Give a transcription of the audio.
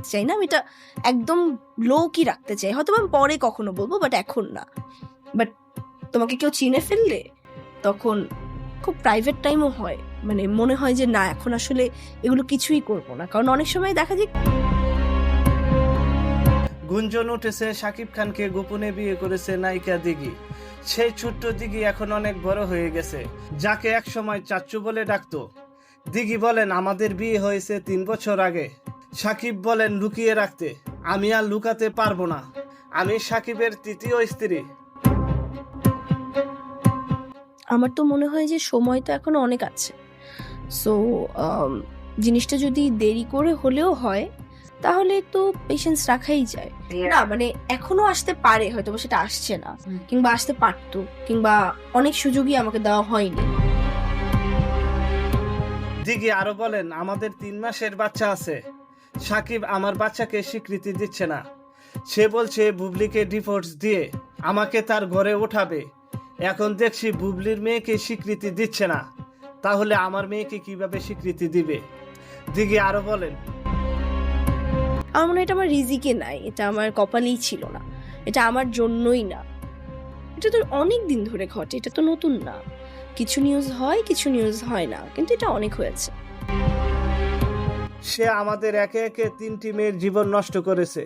বলতে চাই না, আমি এটা একদম লো কি রাখতে চাই, হয়তো আমি পরে কখনো বলবো, বাট এখন না। বাট তোমাকে কেউ চিনে ফেললে তখন খুব প্রাইভেট টাইমও হয়, মানে মনে হয় যে না এখন আসলে এগুলো কিছুই করবো না, কারণ অনেক সময় দেখা যায় গুঞ্জন উঠেছে শাকিব খানকে গোপনে বিয়ে করেছে নায়িকা দিঘি। সেই ছোট্ট দিঘি এখন অনেক বড় হয়ে গেছে, যাকে একসময় চাচ্চু বলে ডাকতো। দিঘি বলেন আমাদের বিয়ে হয়েছে 3 বছর আগে। সাকিব বলেন লুকিয়ে রাখতে, আমি আর লুকাতে পারবো না, আমি সাকিবের তৃতীয় স্ত্রী। আমার তো মনে হয় যে সময় তো এখনো অনেক আছে। সো জিনিসটা যদি দেরি করে হলেও হয় তাহলে তো পেশেন্স রাখাই যায়। না মানে এখনো আসতে পারে, হয়তো সেটা আসছে না, কিংবা আসতে পারতো, কিংবা অনেক সুযোগই আমাকে দেওয়া হয়নি। দিঘি আরো বলেন আমাদের 3 মাসের বাচ্চা আছে, সাকিব আমার বাচ্চাকে স্বীকৃতি দিচ্ছে না। সে বলছে বুবলিকে ডিভোর্স দিয়ে আমাকে তার ঘরে ওঠাবে। এখন দেখছি বুবলির মেয়েকে স্বীকৃতি দিচ্ছে না, তাহলে আমার মেয়েকে কিভাবে স্বীকৃতি দিবে? দিঘি আরো বলেন আমার মনে হয় এটা আমার রিজিকে নাই, এটা আমার কপালেই ছিল না, এটা আমার জন্যই না। এটা তো অনেক দিন ধরে ঘটে, এটা তো নতুন না। কিছু নিউজ হয়, কিছু নিউজ হয় না, কিন্তু এটা অনেক হয়েছে। সে আমাদের একে একে 3টি মেয়ের জীবন নষ্ট করেছে।